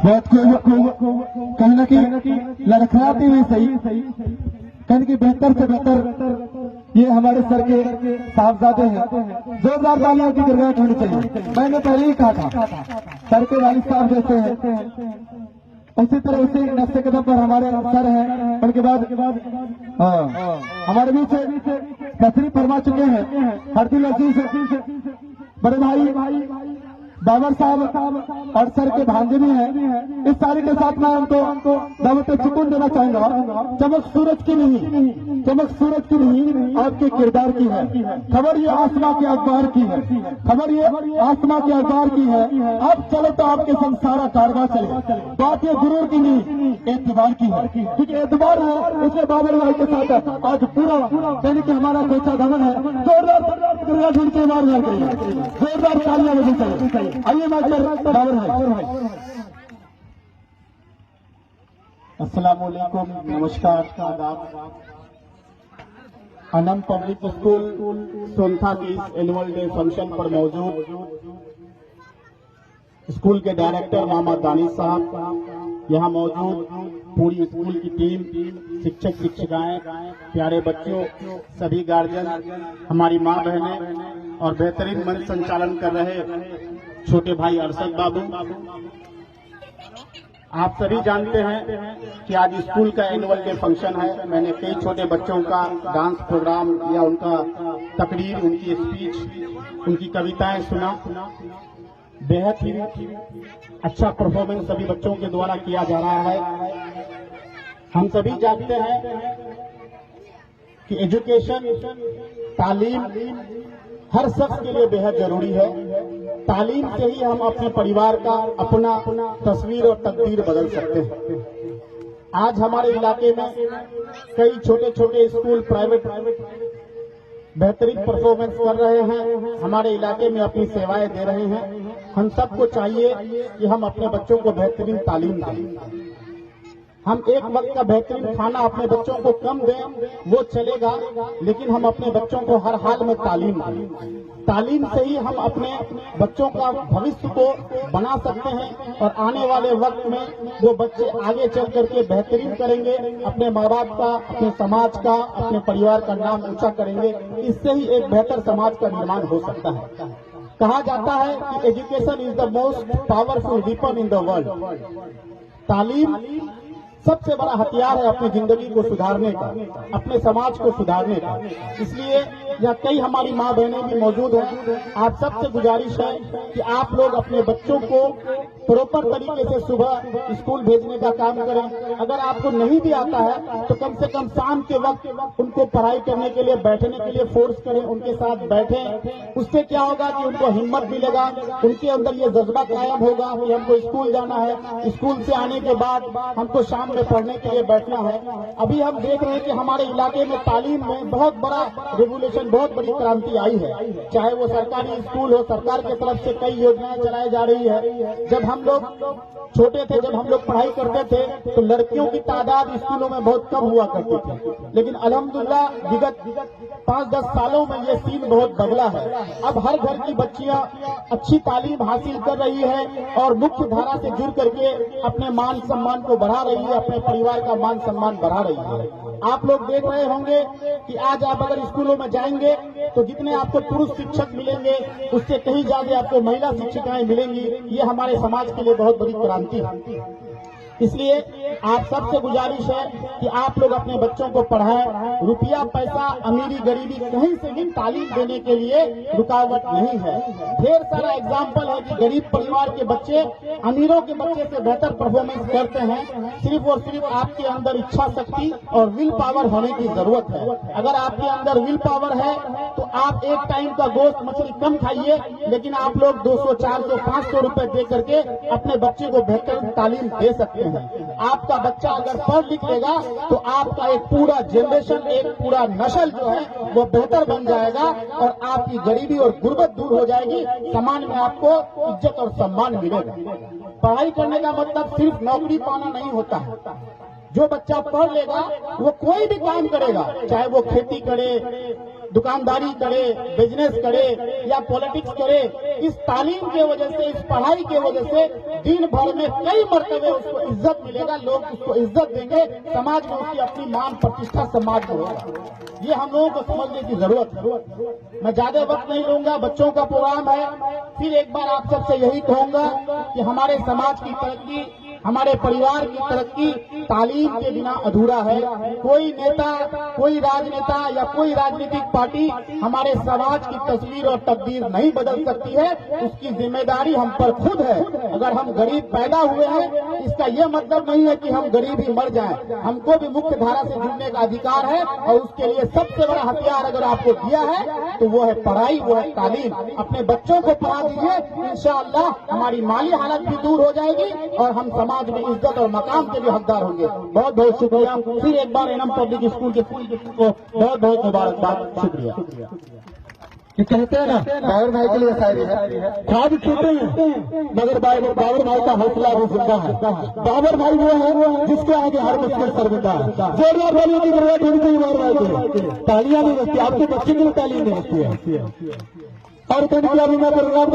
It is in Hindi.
बहुत कहीं ना कहीं लड़खड़ाती हुई सही कहीं कि बेहतर से बेहतर ये हमारे सर के साहबजादे हैं। जोरदार तालियों की गिरगाहट होनी चाहिए। मैंने पहले ही कहा था सर के वालिद साहब जैसे हैं, उसी तरह उसी नक्शे कदम पर हमारे सर हैं। उनके बाद हमारे बीच तशरीफ फरमा चुके हैं हरदिल अजीज बड़े भाई बाबर साहब और सर के भांजे भी हैं। इस तारीख के साथ मैं उनको दावत सुकून देना चाहूंगा। चमक सूरज की नहीं, चमक सूरज की नहीं, आपके किरदार की है। खबर ये आसमां के अखबार की है, खबर ये आसमां के अखबार की है। अब चलो तो आपके संग सारा कारवां चले। बात ये गुरूर की नहीं, एतबार की है, क्योंकि एतबार है इसलिए बाबर भाई के साथ आज पूरा यानी कि हमारा कोचा गमन है। जोरदार ढूंढ के मार करिए, जोरदार तालियां बजनी चाहिए। आइए मास्टर बाबर भाई। अस्सलाम वालेकुम, नमस्कार, आदाब। अनम पब्लिक स्कूल सोनथा की इस एनुअल डे फंक्शन पर मौजूद स्कूल के डायरेक्टर मोहम्मद दानिश साहब, यहाँ मौजूद पूरी स्कूल की टीम, शिक्षक शिक्षिकाएं, प्यारे बच्चों, सभी गार्जियन, हमारी माँ बहनें और बेहतरीन मंच संचालन कर रहे छोटे भाई अरशद बाबू। आप सभी जानते हैं कि आज स्कूल का एनुअल डे फंक्शन है। मैंने कई छोटे बच्चों का डांस प्रोग्राम या उनका तकरीर, उनकी स्पीच, उनकी कविताएं सुना। बेहद ही अच्छा परफॉर्मेंस सभी बच्चों के द्वारा किया जा रहा है। हम सभी जानते हैं कि एजुकेशन, तालीम हर शख्स के लिए बेहद जरूरी है। तालीम से ही हम अपने परिवार का अपना तस्वीर और तकदीर बदल सकते हैं। आज हमारे इलाके में कई छोटे छोटे स्कूल प्राइवेट बेहतरीन परफॉर्मेंस कर रहे हैं, हमारे इलाके में अपनी सेवाएं दे रहे हैं। हम सबको चाहिए कि हम अपने बच्चों को बेहतरीन तालीम दें। हम एक वक्त का बेहतरीन खाना अपने बच्चों को कम दें वो चलेगा, लेकिन हम अपने बच्चों को हर हाल में तालीम दें। तालीम से ही हम अपने बच्चों का भविष्य को बना सकते हैं और आने वाले वक्त में वो बच्चे आगे चल करके बेहतरीन करेंगे, अपने माँ बाप का, अपने समाज का, अपने परिवार का नाम ऊंचा करेंगे। इससे ही एक बेहतर समाज का निर्माण हो सकता है। कहा जाता है कि education is the most powerful weapon in the world. तालीम सबसे बड़ा हथियार है अपनी जिंदगी को सुधारने का, अपने समाज को सुधारने का। इसलिए यहाँ कई हमारी माँ बहनें भी मौजूद हैं। आप सबसे गुजारिश है कि आप लोग अपने बच्चों को प्रॉपर तरीके से सुबह स्कूल भेजने का काम करें। अगर आपको नहीं भी आता है तो कम से कम शाम के वक्त उनको पढ़ाई करने के लिए, बैठने के लिए फोर्स करें, उनके साथ बैठें। उससे क्या होगा कि उनको हिम्मत मिलेगा, उनके अंदर ये जज्बा कायम होगा कि हमको स्कूल जाना है, स्कूल से आने के बाद हमको शाम में पढ़ने के लिए बैठना है। अभी हम देख रहे हैं कि हमारे इलाके में तालीम में बहुत बड़ा रेवोल्यूशन, बहुत बड़ी क्रांति आई है। चाहे वो सरकारी स्कूल हो, सरकार की तरफ से कई योजनाएं चलाई जा रही है। जब हम लोग छोटे थे, जब हम लोग पढ़ाई करते थे तो लड़कियों की तादाद स्कूलों में बहुत कम हुआ करती थी, लेकिन अल्हम्दुलिल्लाह विगत 5-10 सालों में ये सीन बहुत बदला है। अब हर घर की बच्चियां अच्छी तालीम हासिल कर रही है और मुख्य धारा से जुड़ करके अपने मान सम्मान को बढ़ा रही है, अपने परिवार का मान सम्मान बढ़ा रही है। आप लोग देख रहे होंगे कि आज आप अगर स्कूलों में जाएंगे तो जितने आपको पुरुष शिक्षक मिलेंगे उससे कहीं ज्यादा आपको महिला शिक्षिकाएं मिलेंगी। ये हमारे समाज के लिए बहुत बड़ी क्रांति है। इसलिए आप सबसे गुजारिश है कि आप लोग अपने बच्चों को पढ़ाएं। रुपया पैसा, अमीरी गरीबी कहीं से भी तालीम देने के लिए रुकावट नहीं है। ढेर सारा एग्जाम्पल है कि गरीब परिवार के बच्चे अमीरों के बच्चे से बेहतर परफॉर्मेंस करते हैं। सिर्फ और सिर्फ आपके अंदर इच्छा शक्ति और विल पावर होने की जरूरत है। अगर आपके अंदर विल पावर है तो आप एक टाइम का गोश्त मछली कम खाइए, लेकिन आप लोग 200, 400, 500 रुपए दे करके अपने बच्चे को बेहतर तालीम दे सकते हैं। आपका बच्चा अगर पढ़ लिख लेगा तो आपका एक पूरा जनरेशन, एक पूरा नस्ल जो है वो बेहतर बन जाएगा और आपकी गरीबी और गुर्बत दूर हो जाएगी। समाज में आपको इज्जत और सम्मान मिलेगा। पढ़ाई करने का मतलब सिर्फ नौकरी पाना नहीं होता है। जो बच्चा पढ़ लेगा वो कोई भी काम करेगा, चाहे वो खेती करे, दुकानदारी करे, बिजनेस करे या पॉलिटिक्स करे, इस तालीम के वजह से, इस पढ़ाई के वजह से दिन भर में कई मर्तबे उसको इज्जत मिलेगा, लोग उसको इज्जत देंगे, समाज में उसकी अपनी मान प्रतिष्ठा समाज में होगा। ये हम लोगों को समझने की जरूरत है। मैं ज्यादा वक्त नहीं लूंगा, बच्चों का प्रोग्राम है। फिर एक बार आप सबसे यही कहूंगा कि हमारे समाज की तरक्की, हमारे परिवार की तरक्की तालीम के बिना अधूरा है। कोई नेता, कोई राजनेता या कोई राजनीतिक पार्टी हमारे समाज की तस्वीर और तकदीर नहीं बदल सकती है। उसकी जिम्मेदारी हम पर खुद है। अगर हम गरीब पैदा हुए हैं, इसका यह मतलब नहीं है कि हम गरीब ही मर जाएं। हमको भी मुख्य धारा से जुड़ने का अधिकार है और उसके लिए सबसे बड़ा हथियार अगर आपको दिया है तो वो है पढ़ाई, वो है तालीम। अपने बच्चों को पढ़ा दीजिए, इंशाअल्लाह हमारी माली हालत भी दूर हो जाएगी और हम समाज में इज्जत और मकाम के भी हकदार होंगे। बहुत बहुत शुक्रिया। फिर एक बार एनएम पब्लिक स्कूल के को बहुत बहुत मुबारकबाद। शुक्रिया। ये कहते हैं ना, बाबर भाई के लिए शायरी है, ख्वाब छोटे हैं मगर बाबर भाई का हौसला भी जिंदा है। बाबर भाई वो है जिसके आगे हर मुश्किल शर्मिंदा है। जोरदार बोलिए की जरूरत होनी चाहिए बाबर भाई को। तालियां नहीं बजती, आपके बच्चे के लिए तालियां नहीं बजती है। और कभी मैं प्रोग्राम